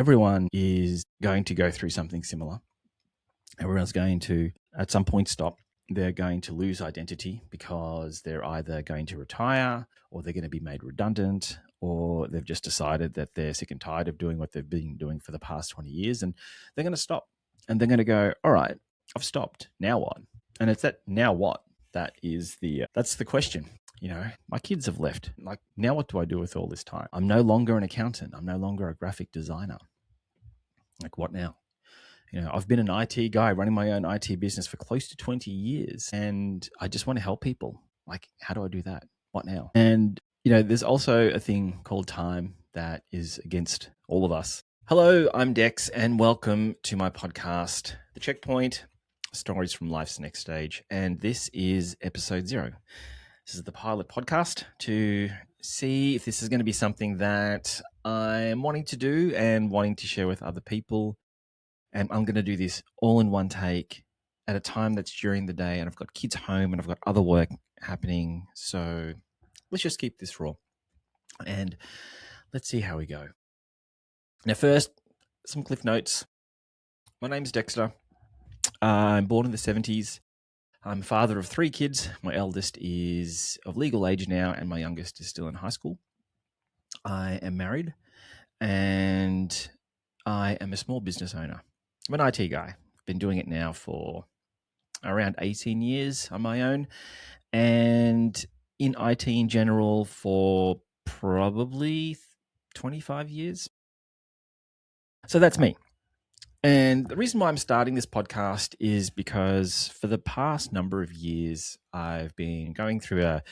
everyone is going to go through something similar. Everyone's going to, at some point, stop. They're going to lose identity because they're either going to retire or they're going to be made redundant, or they've just decided that they're sick and tired of doing what they've been doing for the past 20 years and they're going to stop. And they're going to go, all right, I've stopped. Now what? And it's that now what that's the question. My kids have left. Like, now what do I do with all this time? I'm no longer an accountant. I'm no longer a graphic designer. Like, what now? I've been an IT guy running my own IT business for close to 20 years, and I just want to help people. Like, how do I do that? What now? And, there's also a thing called time that is against all of us. Hello, I'm Dex, and welcome to my podcast, The Checkpoint, Stories from Life's Next Stage. And this is episode 0. This is the pilot podcast to see if this is going to be something that I'm wanting to do and wanting to share with other people. And I'm going to do this all in one take at a time that's during the day. And I've got kids home and I've got other work happening. So let's just keep this raw and let's see how we go. Now, first, some cliff notes. My name's Dexter. I'm born in the 70s. I'm a father of 3 kids. My eldest is of legal age now, and my youngest is still in high school. I am married, and I am a small business owner. I'm an IT guy. I've been doing it now for around 18 years on my own, and in IT in general for probably 25 years. So that's me. And the reason why I'm starting this podcast is because for the past number of years, I've been going through a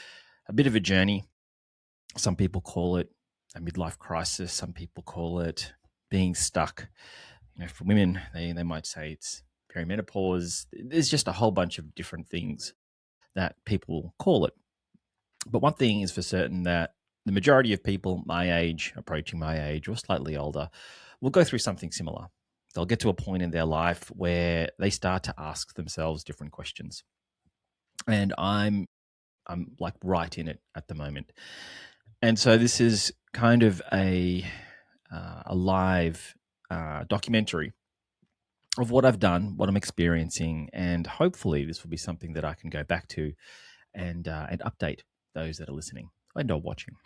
bit of a journey. Some people call it a midlife crisis. Some people call it being stuck. For women, they might say it's perimenopause. There's just a whole bunch of different things that people call it. But one thing is for certain, that the majority of people my age, approaching my age, or slightly older, will go through something similar. They'll get to a point in their life where they start to ask themselves different questions. And I'm like right in it at the moment. And so this is kind of a live documentary of what I've done, what I'm experiencing, and hopefully this will be something that I can go back to and update those that are listening and are watching.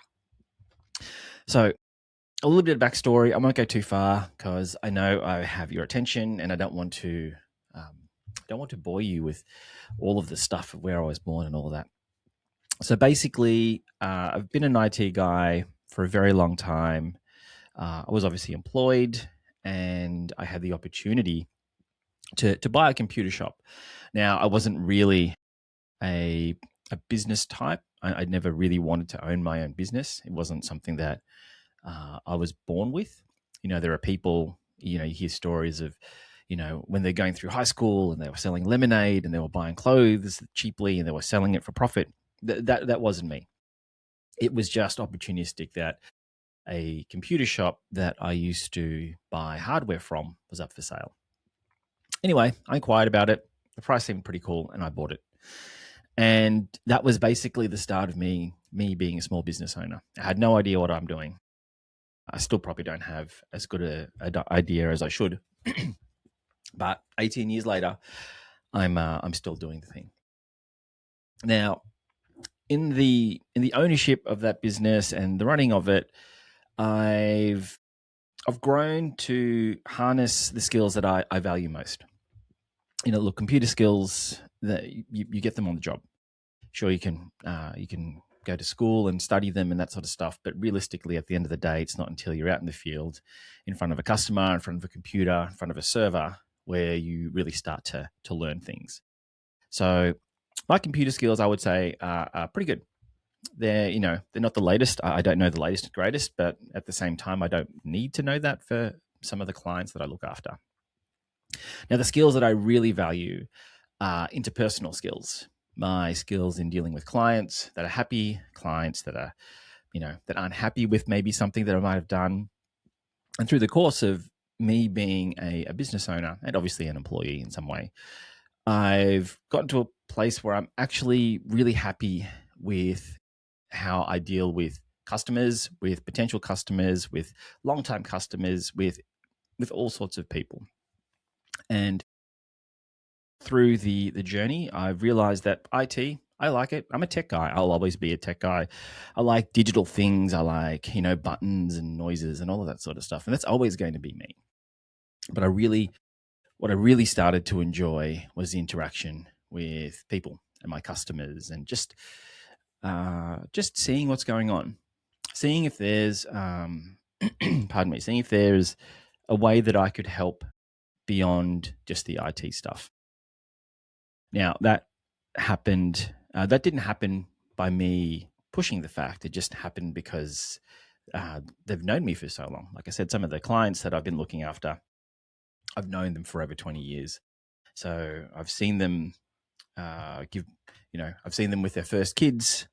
So a little bit of backstory. I won't go too far because I know I have your attention, and I don't want to bore you with all of the stuff of where I was born and all of that. So basically, I've been an IT guy for a very long time. I was obviously employed, and I had the opportunity to buy a computer shop. Now, I wasn't really a business type. I'd never really wanted to own my own business. It wasn't something that I was born with. There are people, you hear stories of, when they're going through high school and they were selling lemonade and they were buying clothes cheaply and they were selling it for profit. That wasn't me. It was just opportunistic that a computer shop that I used to buy hardware from was up for sale. Anyway, I inquired about it. The price seemed pretty cool and I bought it. And that was basically the start of me being a small business owner. I had no idea what I'm doing. I still probably don't have as good an idea as I should. But 18 years later, I'm still doing the thing. Now, in the ownership of that business and the running of it, I've grown to harness the skills that I value most. Look, computer skills, that you get them on the job. Sure, you can go to school and study them and that sort of stuff, but realistically, at the end of the day, it's not until you're out in the field, in front of a customer, in front of a computer, in front of a server, where you really start to learn things. So my computer skills, I would say, are pretty good. They're not the latest. I don't know the latest and greatest, but at the same time, I don't need to know that for some of the clients that I look after. Now, the skills that I really value are interpersonal skills. My skills in dealing with clients that are happy, clients that are, that aren't happy with maybe something that I might have done. And through the course of me being a business owner and obviously an employee in some way, I've gotten to a place where I'm actually really happy with how I deal with customers, with potential customers, with long-time customers, with with all sorts of people. And through the journey, I've realized that IT, I like it. I'm a tech guy. I'll always be a tech guy. I like digital things. I like, buttons and noises and all of that sort of stuff. And that's always going to be me. But what I really started to enjoy was the interaction with people and my customers, and just seeing what's going on, seeing if there's, pardon me, seeing if there's a way that I could help beyond just the IT stuff. Now that happened. That didn't happen by me pushing the fact. It just happened because they've known me for so long. Like I said, some of the clients that I've been looking after, I've known them for over 20 years. So I've seen them I've seen them with their first kids.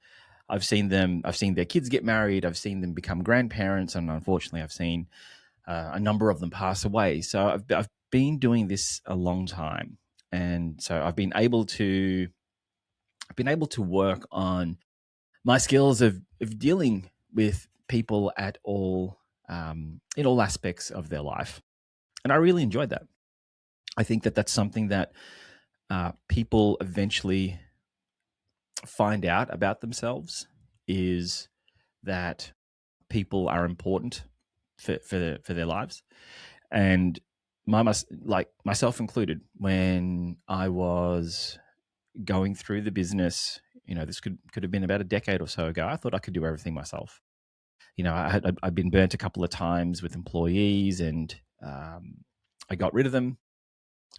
I've seen their kids get married. I've seen them become grandparents. And unfortunately, I've seen a number of them pass away. So I've been doing this a long time. And so I've been able to work on my skills of dealing with people at all, in all aspects of their life. And I really enjoyed that. I think that that's something that people eventually find out about themselves, is that people are important for their lives. And myself included, when I was going through the business, this could have been about a decade or so ago, I thought I could do everything myself. I'd been burnt a couple of times with employees, and I got rid of them.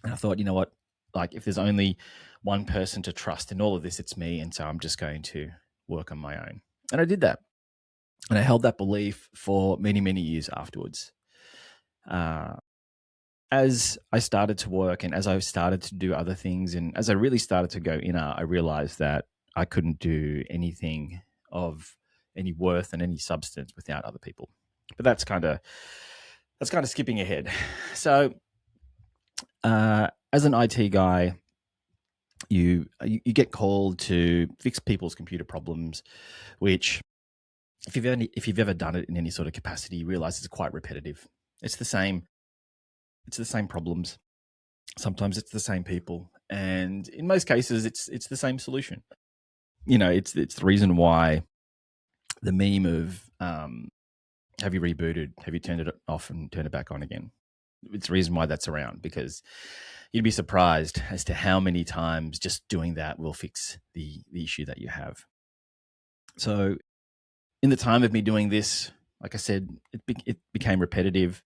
And I thought, you know what, like, if there's only one person to trust in all of this, it's me. And so I'm just going to work on my own. And I did that. And I held that belief for many, many years afterwards. As I started to work, and as I started to do other things, and as I really started to go inner, I realized that I couldn't do anything of any worth and any substance without other people. But that's kind of skipping ahead. So as an IT guy, you get called to fix people's computer problems, which, if you've ever done it in any sort of capacity, you realize it's quite repetitive. It's the same problems. Sometimes it's the same people, and in most cases, it's the same solution. It's the reason why the meme of have you rebooted? Have you turned it off and turned it back on again? It's the reason why that's around, because you'd be surprised as to how many times just doing that will fix the issue that you have. So in the time of me doing this, like I said, it became repetitive.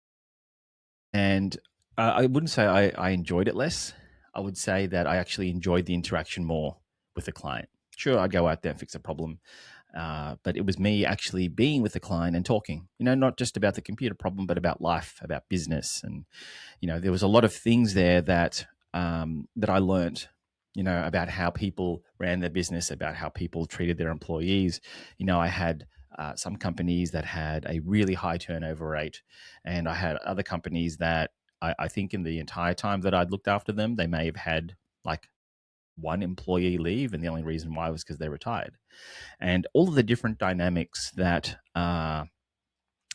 And I wouldn't say I enjoyed it less. I would say that I actually enjoyed the interaction more with the client. Sure, I'd go out there and fix a problem. But it was me actually being with the client and talking, not just about the computer problem, but about life, about business. And, there was a lot of things there that I learned, about how people ran their business, about how people treated their employees. I had some companies that had a really high turnover rate, and I had other companies that I think in the entire time that I'd looked after them, they may have had like one employee leave, and the only reason why was because they retired. And all of the different dynamics that are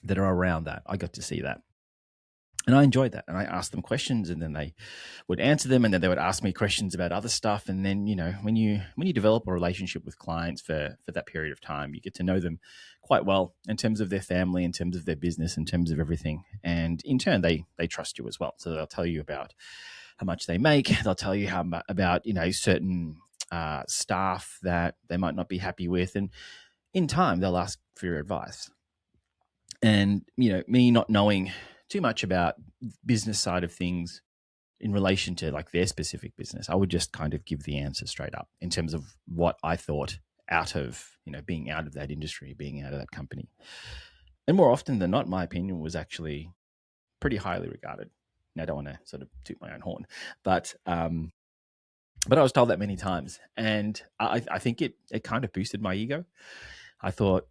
around that, I got to see that. And I enjoyed that. And I asked them questions, and then they would answer them, and then they would ask me questions about other stuff. And then, when you develop a relationship with clients for that period of time, you get to know them quite well in terms of their family, in terms of their business, in terms of everything. And in turn, they trust you as well. So they'll tell you about how much they make. They'll tell you about certain staff that they might not be happy with. And in time, they'll ask for your advice. And, me not knowing too much about business side of things in relation to like their specific business, I would just kind of give the answer straight up in terms of what I thought out of, being out of that industry, being out of that company. And more often than not, my opinion was actually pretty highly regarded. Now, I don't want to sort of toot my own horn, but I was told that many times, and I think it kind of boosted my ego. I thought,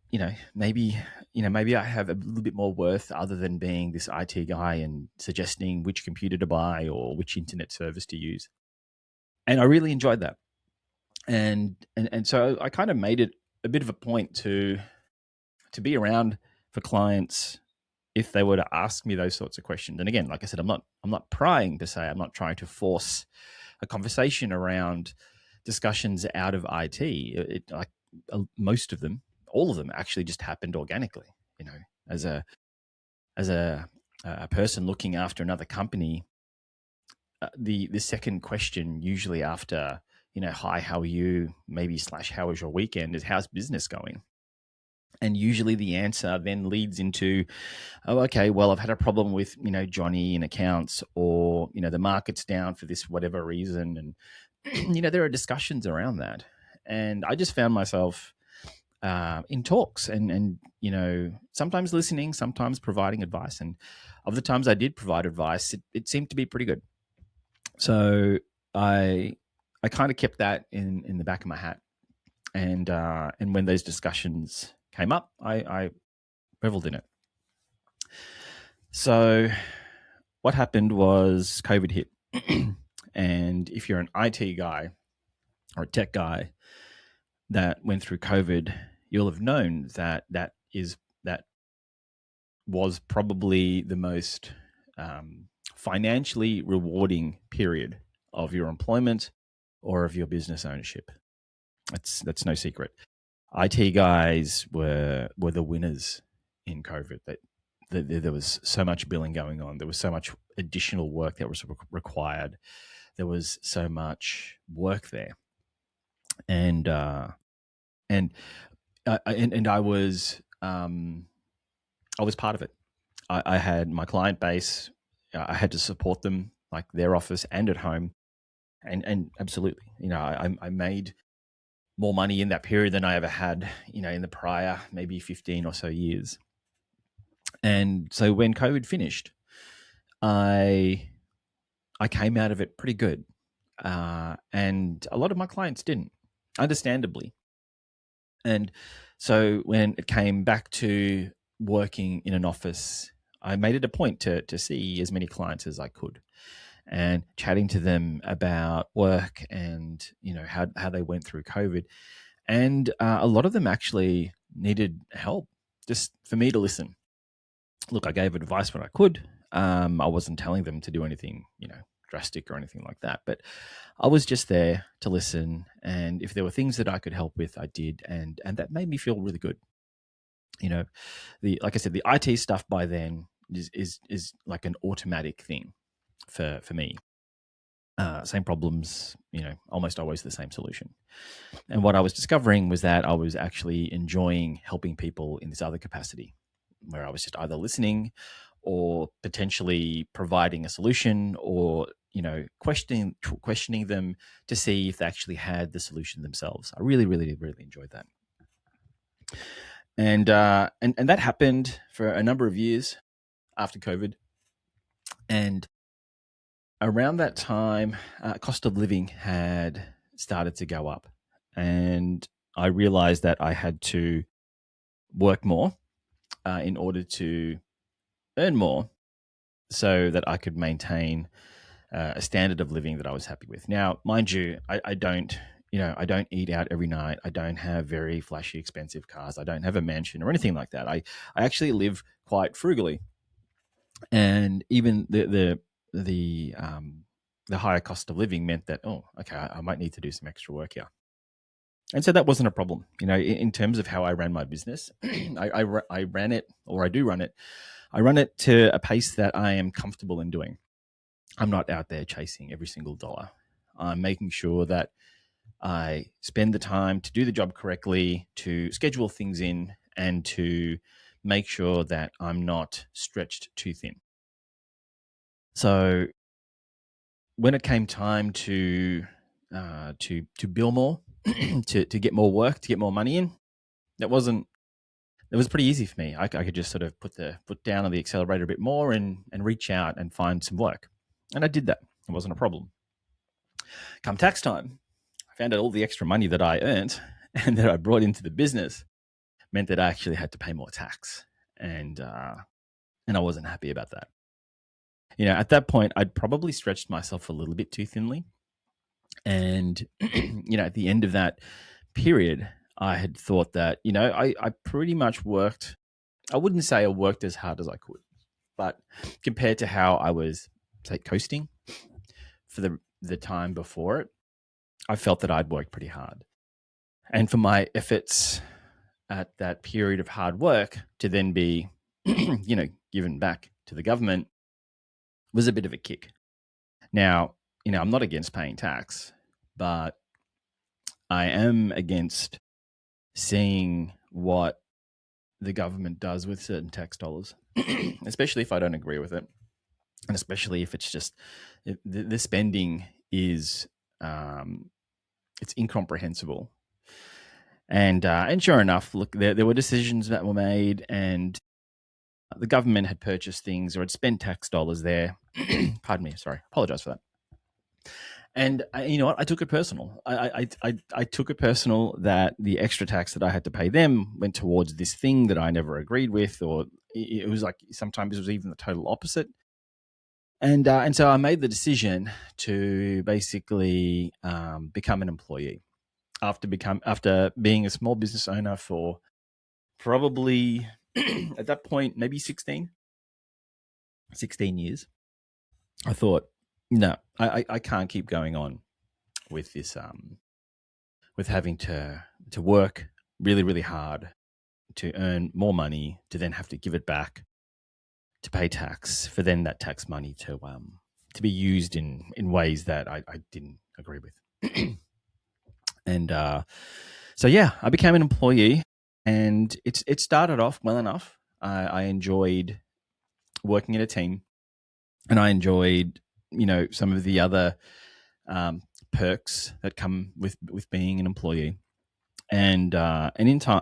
maybe I have a little bit more worth other than being this IT guy and suggesting which computer to buy or which internet service to use. And I really enjoyed that. And so I kind of made it a bit of a point to be around for clients if they were to ask me those sorts of questions. And again, like I said, I'm not prying to say, I'm not trying to force a conversation around discussions out of IT. Like most of them, all of them actually just happened organically. You know, as a person looking after another company, the second question usually after, you know, hi, how are you? Maybe / how was your weekend? Is how's business going? And usually the answer then leads into, oh, okay, well, I've had a problem with, you know, Johnny in accounts, or, you know, the market's down for this whatever reason. And, you know, there are discussions around that. And I just found myself in talks and, you know, sometimes listening, sometimes providing advice. And of the times I did provide advice, it seemed to be pretty good. So I kind of kept that in the back of my hat. And when those discussions came up, I reveled in it. So what happened was COVID hit. And if you're an IT guy or a tech guy that went through COVID, you'll have known that was probably the most financially rewarding period of your employment or of your business ownership. That's no secret. IT guys were the winners in COVID. That there was so much billing going on. There was so much additional work that was required. There was so much work there, and I was part of it. I had my client base. I had to support them, like their office and at home, and absolutely, you know, I made more money in that period than I ever had, you know, in the prior maybe 15 or so years. And so when COVID finished, I came out of it pretty good. And a lot of my clients didn't, understandably. And so when it came back to working in an office, I made it a point to see as many clients as I could and chatting to them about work and, you know, how they went through COVID. And a lot of them actually needed help, just for me to listen. Look, I gave advice when I could. I wasn't telling them to do anything, you know, drastic or anything like that, but I was just there to listen. And if there were things that I could help with, I did, and that made me feel really good. You know, like I said, the IT stuff by then is like an automatic thing for me. Same problems, you know, almost always the same solution. And what I was discovering was that I was actually enjoying helping people in this other capacity, where I was just either listening or potentially providing a solution, or, you know, questioning them to see if they actually had the solution themselves. I really, really, really enjoyed that. And that happened for a number of years after COVID. And around that time, cost of living had started to go up. And I realized that I had to work more in order to earn more so that I could maintain a standard of living that I was happy with. Now, mind you, I don't eat out every night. I don't have very flashy, expensive cars. I don't have a mansion or anything like that. I actually live quite frugally. And even the higher cost of living meant that, oh, okay, I might need to do some extra work here. And so that wasn't a problem. You know, in terms of how I ran my business, I ran it, or I do run it. I run it to a pace that I am comfortable in doing. I'm not out there chasing every single dollar. I'm making sure that I spend the time to do the job correctly, to schedule things in, and to make sure that I'm not stretched too thin. So when it came time to bill more, to get more work, to get more money in, it was pretty easy for me. I could just sort of put the foot down on the accelerator a bit more and reach out and find some work. And I did that. It wasn't a problem. Come tax time, I found out all the extra money that I earned and that I brought into the business meant that I actually had to pay more tax. And I wasn't happy about that. You know, at that point, I'd probably stretched myself a little bit too thinly. And, you know, at the end of that period, I had thought that, you know, I pretty much worked. I wouldn't say I worked as hard as I could, But compared to how I was, say, coasting for the time before it, I felt that I'd worked pretty hard. And for my efforts at that period of hard work to then be, given back to the government was a bit of a kick. Now, I'm not against paying tax, but I am against seeing what the government does with certain tax dollars, especially if I don't agree with it. And especially if it's just the spending is it's incomprehensible. And sure enough, look, there were decisions that were made, and the government had purchased things or had spent tax dollars there. Pardon me, sorry, apologize for that. And you know what? I took it personal. I took it personal that the extra tax that I had to pay them went towards this thing that I never agreed with, or it was like sometimes it was even the total opposite. And so I made the decision to basically become an employee after being a small business owner for probably at that point maybe 16 years. I thought, no, I can't keep going on with this with having to work really, really hard to earn more money, to then have to give it back to pay tax, for then that tax money to be used in ways that I didn't agree with. And so yeah, I became an employee, and it started off well enough. I enjoyed working in a team, and I enjoyed some of the other perks that come with being an employee. And in time,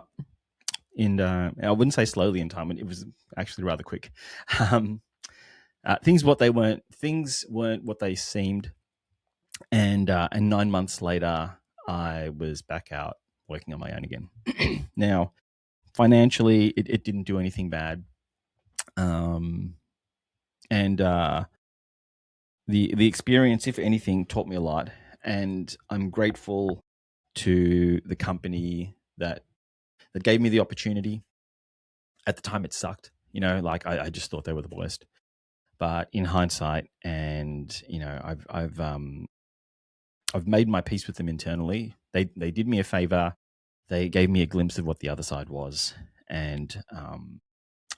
I wouldn't say slowly in time, it was actually rather quick. Things weren't what they seemed, and 9 months later, I was back out working on my own again. Now, financially, it didn't do anything bad, and the experience, if anything, taught me a lot, and I'm grateful to the company that gave me the opportunity. At the time, it sucked. Like I just thought they were the worst. But in hindsight, and I've made my peace with them internally. They did me a favor. They gave me a glimpse of what the other side was, and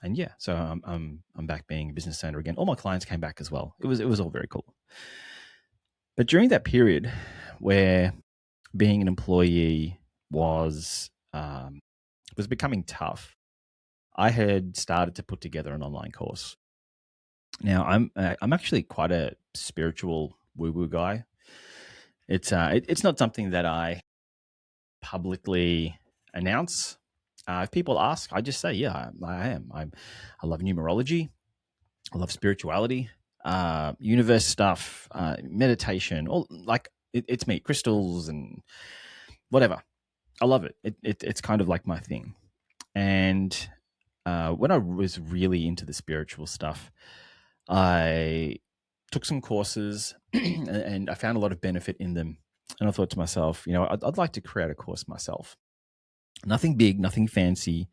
yeah, so I'm back being a business owner again. All my clients came back as well. It was all very cool. But during that period where being an employee was becoming tough, I had started to put together an online course. Now I'm actually quite a spiritual woo-woo guy. It's not something that I publicly announce. If people ask, I just say, yeah, I am. I love numerology. I love spirituality, universe stuff, meditation. All like it's me, crystals and whatever. I love it. It's kind of like my thing. And when I was really into the spiritual stuff, I took some courses and I found a lot of benefit in them. And I thought to myself, I'd like to create a course myself. Nothing big, nothing fancy.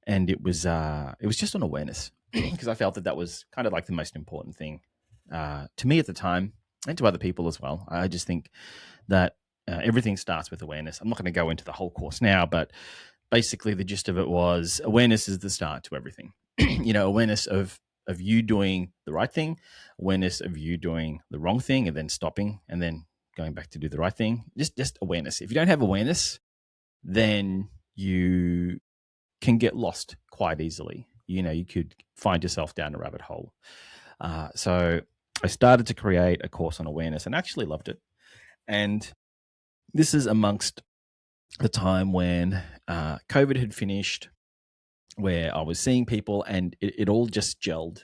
And it was just on awareness, because I felt that was kind of like the most important thing to me at the time, and to other people as well. I just think that everything starts with awareness. I'm not going to go into the whole course now, but basically the gist of it was awareness is the start to everything. Awareness of you doing the right thing, awareness of you doing the wrong thing, and then stopping and then going back to do the right thing. Just awareness. If you don't have awareness, then you can get lost quite easily. You could find yourself down a rabbit hole. So I started to create a course on awareness and actually loved it. And this is amongst the time when COVID had finished, where I was seeing people and it all just gelled.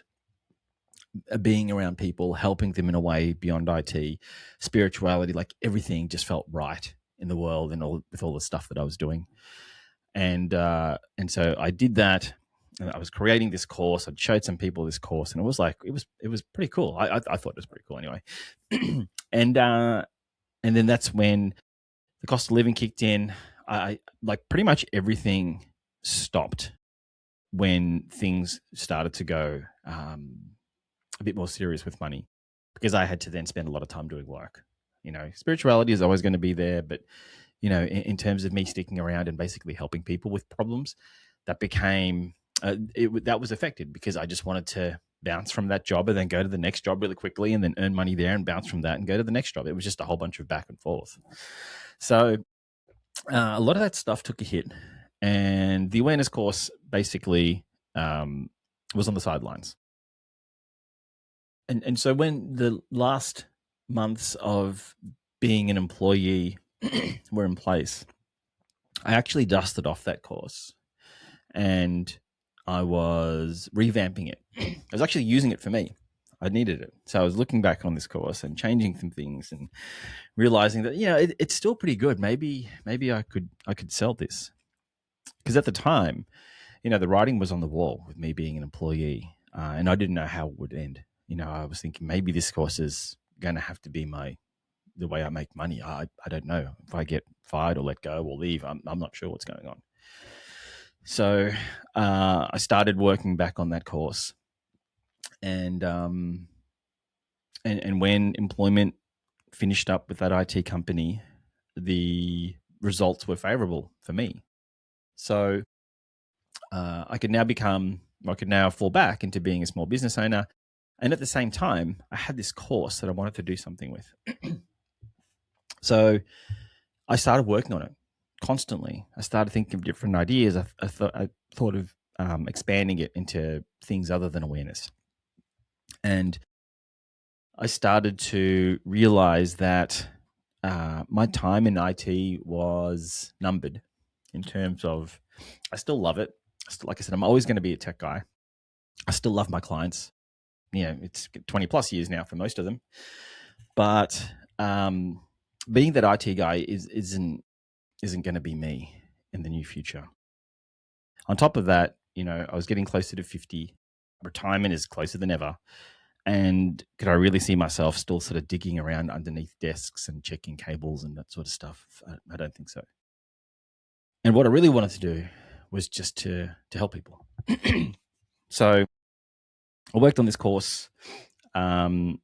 Being around people, helping them in a way beyond IT, spirituality, like everything just felt right in the world and with all the stuff that I was doing. And so I did that. I was creating this course. I'd showed some people this course, and it was pretty cool. I thought it was pretty cool anyway. And then that's when the cost of living kicked in. I like pretty much everything stopped. when things started to go a bit more serious with money, because I had to then spend a lot of time doing work. Spirituality is always going to be there, but in terms of me sticking around and basically helping people with problems, that became that was affected because I just wanted to bounce from that job and then go to the next job really quickly and then earn money there and bounce from that and go to the next job. It was just a whole bunch of back and forth. So a lot of that stuff took a hit, and the awareness course basically was on the sidelines. And so when the last months of being an employee were in place, I actually dusted off that course and I was revamping it. I was actually using it for me. I needed it. So I was looking back on this course and changing some things and realizing that, it's still pretty good. Maybe I could sell this. Because at the time, the writing was on the wall with me being an employee, and I didn't know how it would end. I was thinking maybe this course is going to have to be the way I make money. I don't know if I get fired or let go or leave. I'm not sure what's going on. So I started working back on that course, and when employment finished up with that IT company, the results were favorable for me. So I could now fall back into being a small business owner. And at the same time, I had this course that I wanted to do something with. So I started working on it constantly. I started thinking of different ideas. I thought of expanding it into things other than awareness. And I started to realize that my time in IT was numbered in terms of, I still love it. Like I said, I'm always going to be a tech guy. I still love my clients. It's 20 plus years now for most of them. But being that IT guy isn't going to be me in the near future. On top of that, I was getting closer to 50. Retirement is closer than ever. And could I really see myself still sort of digging around underneath desks and checking cables and that sort of stuff? I don't think so. And what I really wanted to do was just to help people. So I worked on this course. I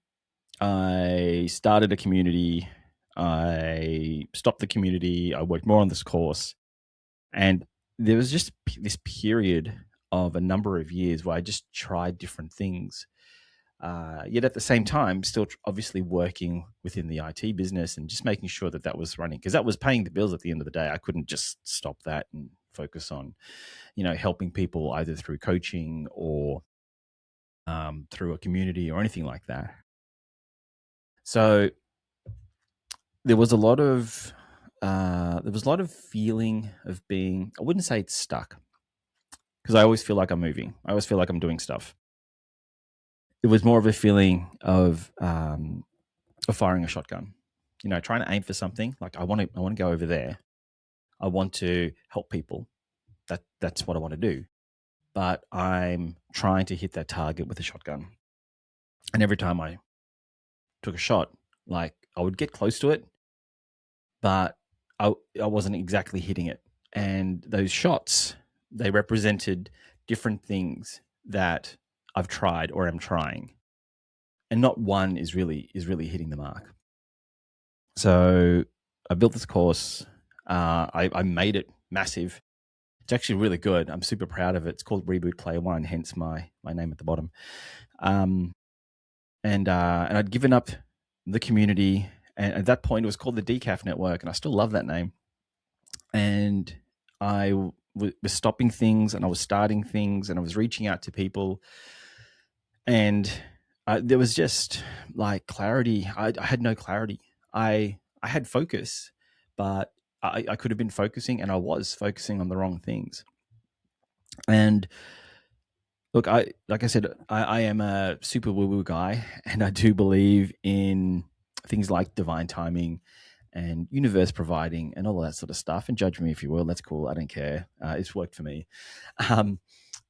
started a community. I stopped the community. I worked more on this course. And there was just this period of a number of years where I just tried different things. Yet at the same time, still obviously working within the IT business and just making sure that was running, because that was paying the bills at the end of the day. I couldn't just stop that and focus on, helping people either through coaching or through a community or anything like that. So there was a lot of feeling of being, I wouldn't say it's stuck, because I always feel like I'm moving. I always feel like I'm doing stuff. It was more of a feeling of firing a shotgun, trying to aim for something. Like I want to go over there. I want to help people. That's what I want to do. But I'm trying to hit that target with a shotgun. And every time I took a shot, like I would get close to it, but I wasn't exactly hitting it. And those shots, they represented different things that I've tried or am trying. And not one is really hitting the mark. So I built this course. I made it massive. It's actually really good. I'm super proud of it. It's called Reboot Player One, hence my name at the bottom. And I'd given up the community, and at that point it was called the Decaf Network, and I still love that name. And I was stopping things, and I was starting things, and I was reaching out to people, and there was just like clarity. I had no clarity. I had focus, but I could have been focusing, and I was focusing on the wrong things. And look, like I said, I am a super woo-woo guy, and I do believe in things like divine timing and universe providing and all that sort of stuff. And judge me if you will. That's cool. I don't care. It's worked for me.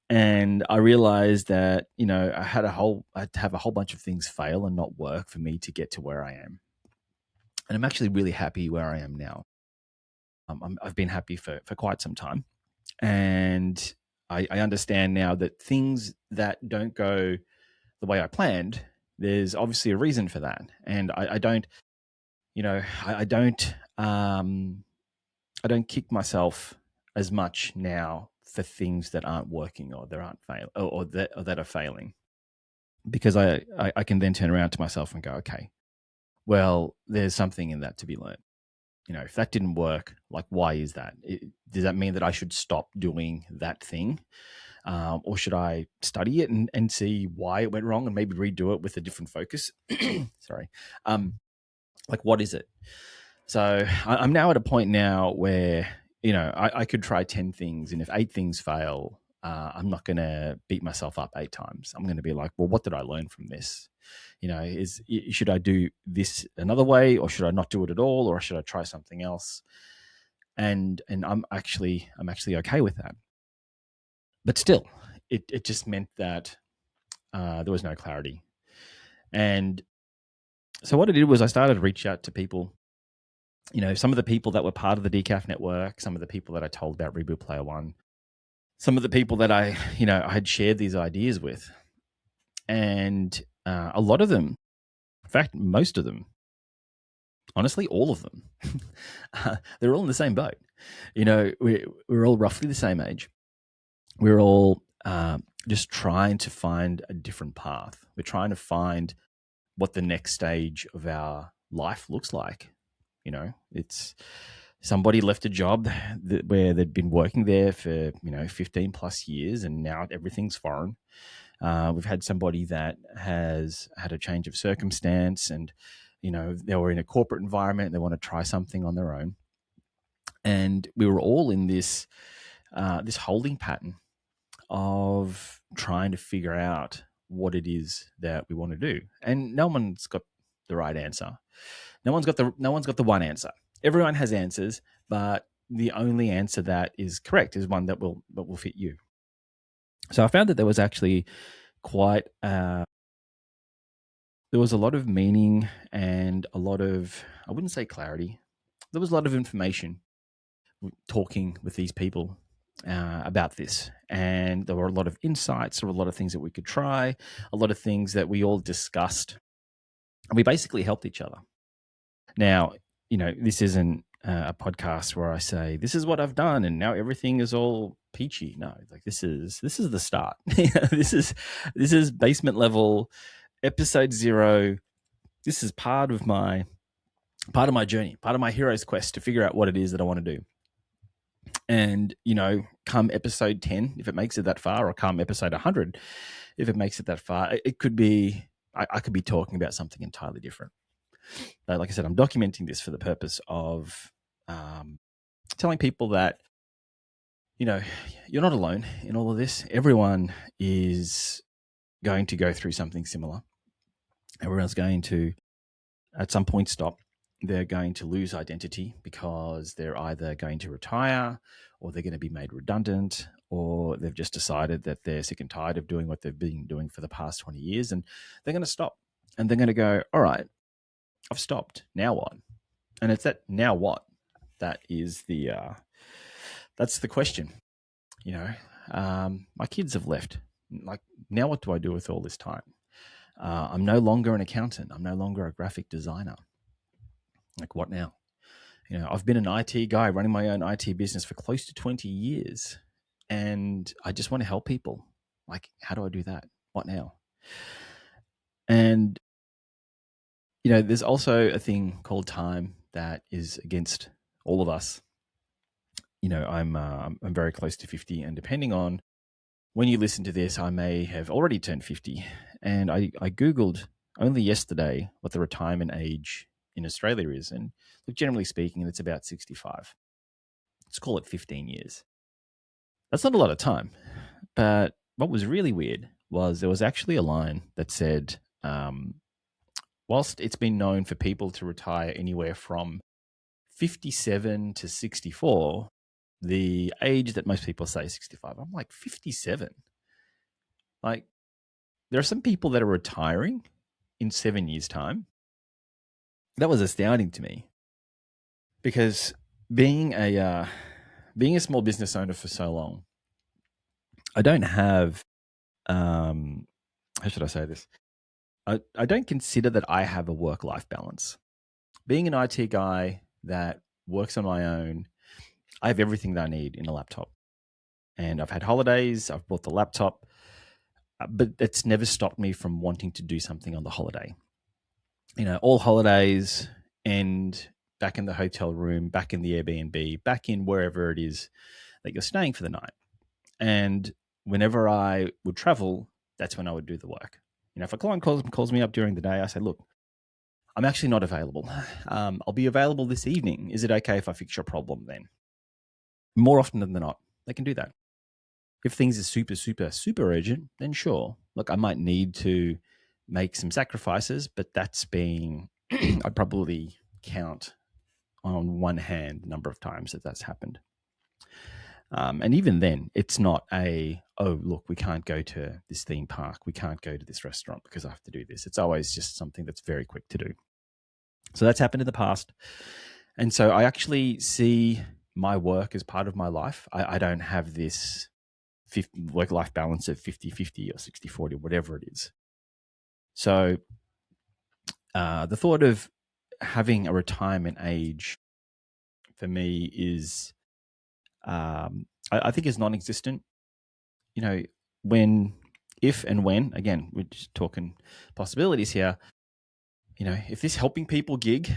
And I realized that, I had to have a whole bunch of things fail and not work for me to get to where I am. And I'm actually really happy where I am now. I've been happy for quite some time. And I understand now that things that don't go the way I planned, there's obviously a reason for that. And I don't, I don't, I don't kick myself as much now for things that aren't working or that aren't fail or that are failing, because I can then turn around to myself and go, okay, well, there's something in that to be learned. If that didn't work, like, why is that? Does that mean that I should stop doing that thing? Or should I study it and see why it went wrong and maybe redo it with a different focus? Sorry. Like, what is it? So I'm now at a point now where, I could try 10 things, and if 8 things fail, I'm not going to beat myself up 8 times. I'm going to be like, well, what did I learn from this? Should I do this another way, or should I not do it at all, or should I try something else? And I'm actually okay with that. But still, it just meant that there was no clarity. And so what I did was I started to reach out to people, some of the people that were part of the Decaf network, some of the people that I told about Reboot Player One, some of the people that I had shared these ideas with. And a lot of them, in fact, most of them, honestly, all of them, they're all in the same boat. We're all roughly the same age. We're all just trying to find a different path. We're trying to find what the next stage of our life looks like. It's somebody left a job where they'd been working there for 15 plus years, and now everything's foreign. We've had somebody that has had a change of circumstance, and they were in a corporate environment and they want to try something on their own. And we were all in this holding pattern of trying to figure out what it is that we want to do, and no one's got the right answer. No one's got the one answer. Everyone has answers, but the only answer that is correct is one that will fit you. So I found that there was actually quite there was a lot of meaning and a lot of, I wouldn't say clarity. There was a lot of information talking with these people about this, and there were a lot of insights. There were a lot of things that we could try, a lot of things that we all discussed, and we basically helped each other. Now, this isn't a podcast where I say this is what I've done and now everything is all peachy. No, like this is the start. This is basement level, episode 0. This is part of my journey, part of my hero's quest to figure out what it is that I want to do. And come episode 10, if it makes it that far, or come episode 100, if it makes it that far, it could be I could be talking about something entirely different. But like I said, I'm documenting this for the purpose of telling people that, you're not alone in all of this. Everyone is going to go through something similar. Everyone's going to, at some point, stop. They're going to lose identity because they're either going to retire, or they're going to be made redundant, or they've just decided that they're sick and tired of doing what they've been doing for the past 20 years, and they're going to stop. And they're going to go, all right, I've stopped. Now what? And it's that now what that is that's the question. My kids have left. Like, now what do I do with all this time? I'm no longer an accountant. I'm no longer a graphic designer. Like, what now? I've been an IT guy running my own IT business for close to 20 years, and I just want to help people. Like, how do I do that? What now? And there's also a thing called time that is against all of us. I'm very close to 50, and depending on when you listen to this, I may have already turned 50. And I Googled only yesterday what the retirement age in Australia is, and look, generally speaking, it's about 65. Let's call it 15 years. That's not a lot of time, but what was really weird was there was actually a line that said, whilst it's been known for people to retire anywhere from 57 to 64, the age that most people say is 65. I'm like, 57? Like, there are some people that are retiring in 7 years' time. That was astounding to me, because being a small business owner for so long, I don't have, how should I say this? I don't consider that I have a work-life balance. Being an IT guy that works on my own, I have everything that I need in a laptop. And I've had holidays, I've bought the laptop, but it's never stopped me from wanting to do something on the holiday. All holidays end back in the hotel room, back in the Airbnb, back in wherever it is that you're staying for the night. And whenever I would travel, that's when I would do the work. If a client calls me up during the day, I say, look, I'm actually not available. I'll be available this evening. Is it okay if I fix your problem then? More often than not, they can do that. If things are super, super, super urgent, then sure. Look, I might need to make some sacrifices, but that's being, I'd probably count on one hand the number of times that that's happened. And even then, it's not look, we can't go to this theme park. We can't go to this restaurant because I have to do this. It's always just something that's very quick to do. So that's happened in the past. And so I actually see my work as part of my life. I don't have this work-life balance of 50-50 or 60-40, whatever it is. So the thought of having a retirement age for me is, I think, is non-existent. If and when, again, we're just talking possibilities here, if this helping people gig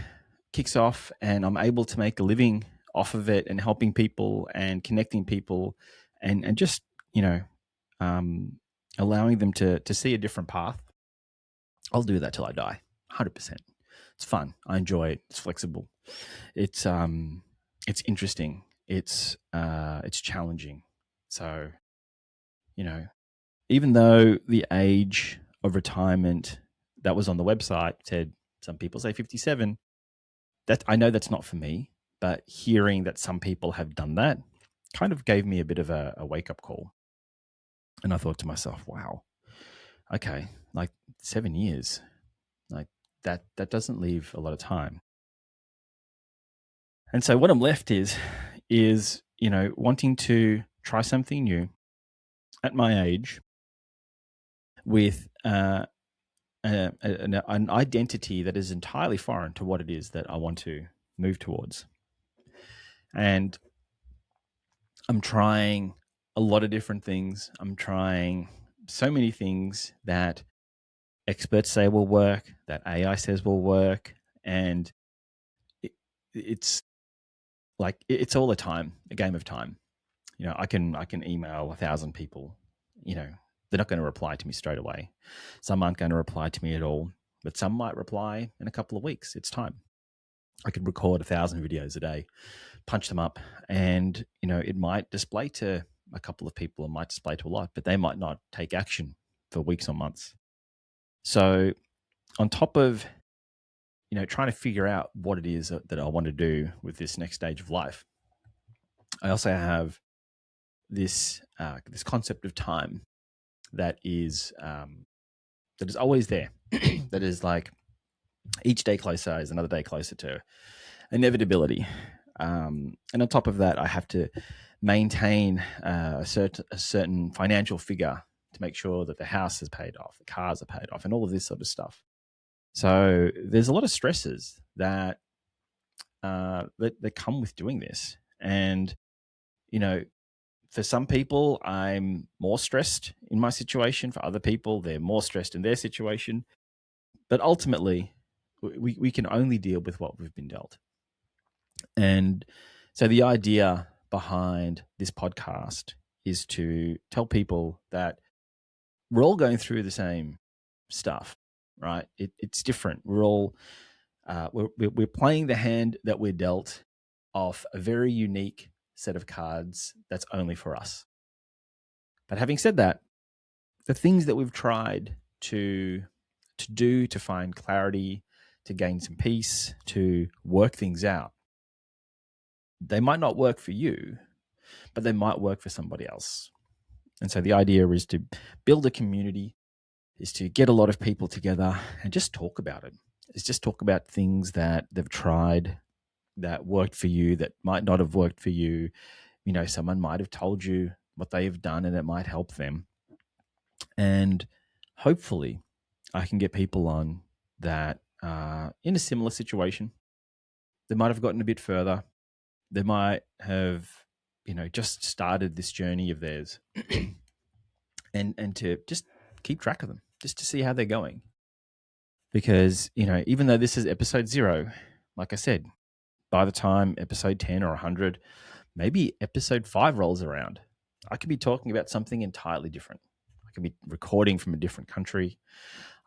kicks off and I'm able to make a living off of it and helping people and connecting people and just, allowing them to see a different path, I'll do that till I die. 100%. It's fun. I enjoy it. It's flexible. It's interesting. It's challenging. So, even though the age of retirement that was on the website said, some people say 57, that I know that's not for me, but hearing that some people have done that kind of gave me a bit of a wake-up call. And I thought to myself, wow, okay, like 7 years, like that doesn't leave a lot of time. And so what I'm left is wanting to try something new at my age with an identity that is entirely foreign to what it is that I want to move towards. And I'm trying a lot of different things. I'm trying so many things that experts say will work, that AI says will work. And it's like, it's all a game of time. I can email 1,000 people, they're not going to reply to me straight away. Some aren't going to reply to me at all, but some might reply in a couple of weeks. It's time. I could record 1,000 videos a day, punch them up, and it might display to a couple of people, it might display to a lot, but they might not take action for weeks or months. So on top of trying to figure out what it is that I want to do with this next stage of life, I also have this concept of time that is always there. That is like each day closer is another day closer to inevitability. And on top of that, I have to maintain a certain financial figure to make sure that the house is paid off, the cars are paid off, and all of this sort of stuff. So there's a lot of stresses that come with doing this. And, for some people, I'm more stressed in my situation. For other people, they're more stressed in their situation. But ultimately, we can only deal with what we've been dealt. And so the idea behind this podcast is to tell people that we're all going through the same stuff, right? It's different. We're all we're playing the hand that we're dealt off a very unique set of cards that's only for us. But having said that, the things that we've tried to do to find clarity, to gain some peace, to work things out, they might not work for you, but they might work for somebody else. And so the idea is to build a community, is to get a lot of people together and just talk about it. It's just talk about things that they've tried that worked for you, that might not have worked for you. Someone might have told you what they have done, and it might help them. And hopefully I can get people on that are in a similar situation. They might have gotten a bit further. They might have, just started this journey of theirs and to just keep track of them, just to see how they're going. Because, even though this is episode 0, like I said, by the time episode 10 or 100, maybe episode 5 rolls around, I could be talking about something entirely different. I could be recording from a different country.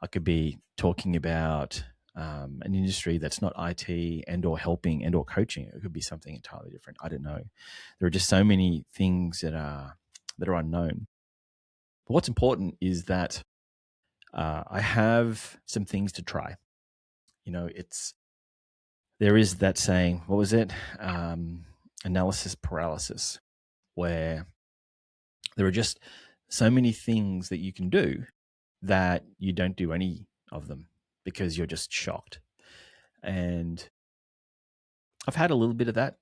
I could be talking about an industry that's not IT and or helping and or coaching. It could be something entirely different. I don't know. There are just so many things that are unknown. But what's important is that I have some things to try. There is that saying, what was it? Analysis paralysis, where there are just so many things that you can do that you don't do any of them because you're just shocked. And I've had a little bit of that,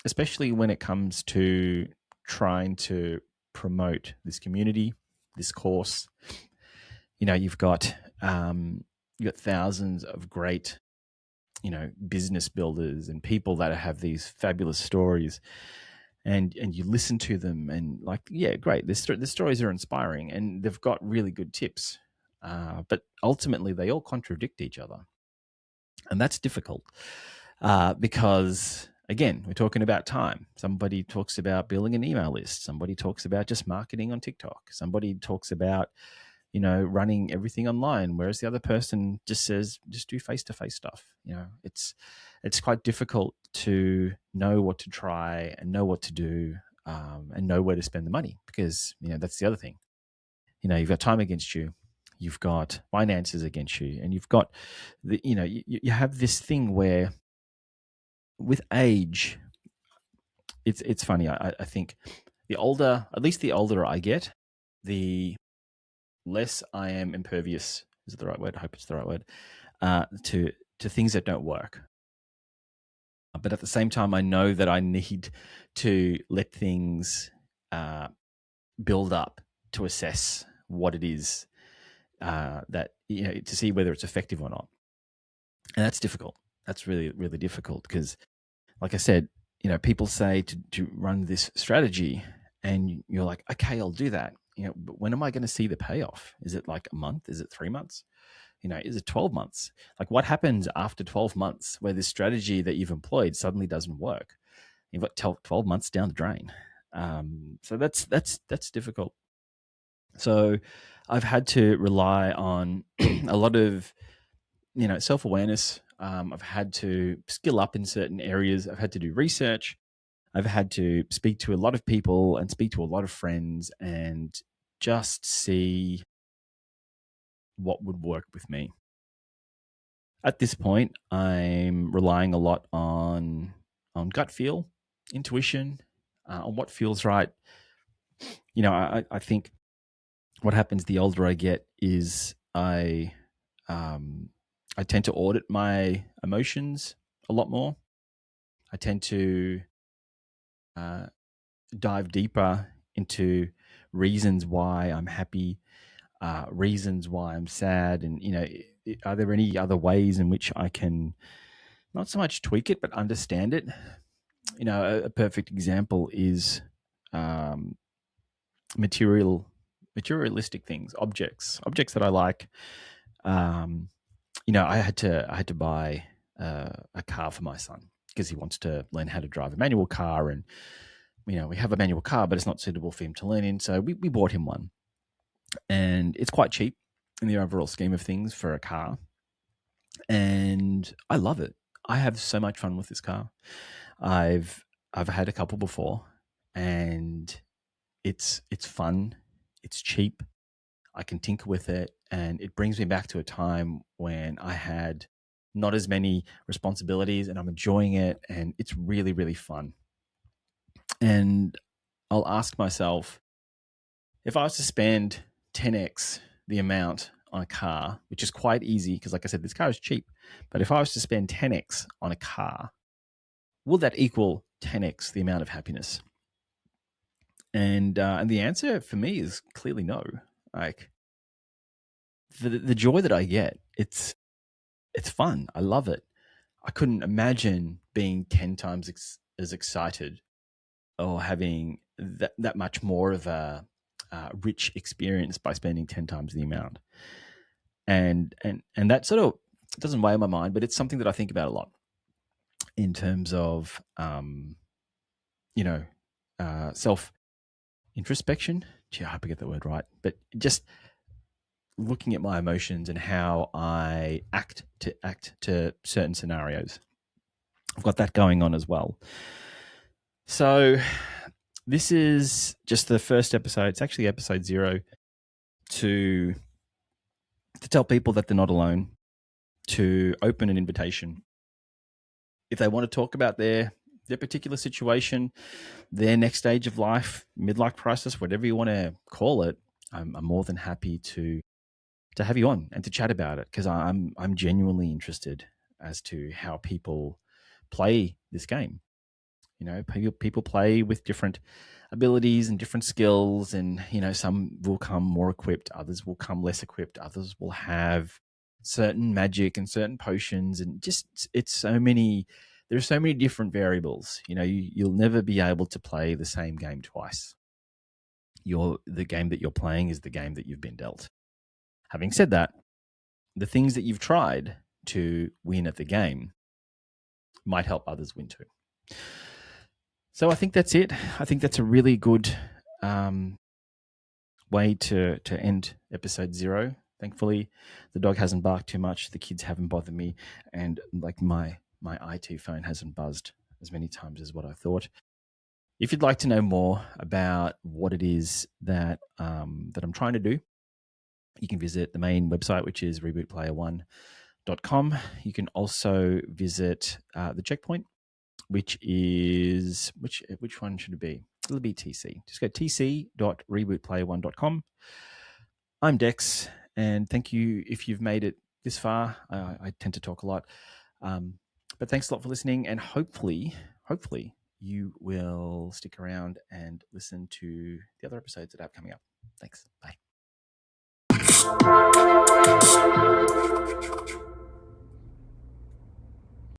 especially when it comes to trying to promote this community, this course. You've got thousands of great, business builders and people that have these fabulous stories, and you listen to them and like, yeah, great. The stories are inspiring and they've got really good tips, but ultimately they all contradict each other, and that's difficult because, again, we're talking about time. Somebody talks about building an email list. Somebody talks about just marketing on TikTok. Somebody talks about running everything online, whereas the other person just says, just do face-to-face stuff. It's quite difficult to know what to try and know what to do, and know where to spend the money, because, that's the other thing. You've got time against you, you've got finances against you, and you've got you have this thing where with age, it's funny. I think at least the older I get, the less I am impervious. Is it the right word? I hope it's the right word. To things that don't work. But at the same time, I know that I need to let things build up to assess what it is that, to see whether it's effective or not. And that's difficult. That's really, really difficult because, like I said, people say to run this strategy, and you're like, okay, I'll do that. But when am I going to see the payoff? Is it like a month? Is it 3 months? Is it 12 months? Like, what happens after 12 months where this strategy that you've employed suddenly doesn't work? You've got 12 months down the drain. So that's difficult. So I've had to rely on a lot of, self-awareness. I've had to skill up in certain areas. I've had to do research. I've had to speak to a lot of people and speak to a lot of friends and just see what would work with me. At this point, I'm relying a lot on gut feel, intuition, on what feels right. I think what happens the older I get is I tend to audit my emotions a lot more. I tend to dive deeper into reasons why I'm happy, reasons why I'm sad, and are there any other ways in which I can not so much tweak it but understand it? A perfect example is materialistic things, objects that I like. I had to buy a car for my son because he wants to learn how to drive a manual car, and we have a manual car, but it's not suitable for him to learn in. So we bought him one, and it's quite cheap in the overall scheme of things for a car. And I love it. I have so much fun with this car. I've had a couple before, and it's fun. It's cheap. I can tinker with it, and it brings me back to a time when I had not as many responsibilities, and I'm enjoying it, and it's really, really fun. And I'll ask myself, if I was to spend 10x the amount on a car, which is quite easy because, like I said, this car is cheap, but if I was to spend 10x on a car, will that equal 10x the amount of happiness? And the answer for me is clearly no. Like the joy that I get, it's fun. I love it. I couldn't imagine being 10 times as excited or having that much more of a rich experience by spending 10 times the amount. And that sort of doesn't weigh on my mind, but it's something that I think about a lot in terms of, self introspection. Gee, I hope I get that word right. But just looking at my emotions and how I act to certain scenarios. I've got that going on as well. So this is just the first episode. It's actually episode 0 to tell people that they're not alone, to open an invitation. If they want to talk about their particular situation, their next stage of life, midlife crisis, whatever you want to call it, I'm more than happy to have you on and to chat about it, because I'm genuinely interested as to how people play this game. People play with different abilities and different skills, and some will come more equipped, others will come less equipped, others will have certain magic and certain potions, and just there are so many different variables. You'll never be able to play the same game twice. The game that you're playing is the game that you've been dealt. Having said that, the things that you've tried to win at the game might help others win too. So I think that's it. I think that's a really good way to end episode 0. Thankfully, the dog hasn't barked too much. The kids haven't bothered me, and like my IT phone hasn't buzzed as many times as what I thought. If you'd like to know more about what it is that I'm trying to do, you can visit the main website, which is rebootplayer1.com. You can also visit the checkpoint, which is which one should it be? It'll be TC. Just go tc.rebootplayer1.com. I'm Dex, and thank you if you've made it this far. I tend to talk a lot, but thanks a lot for listening, and hopefully you will stick around and listen to the other episodes that I have coming up. Thanks. Bye.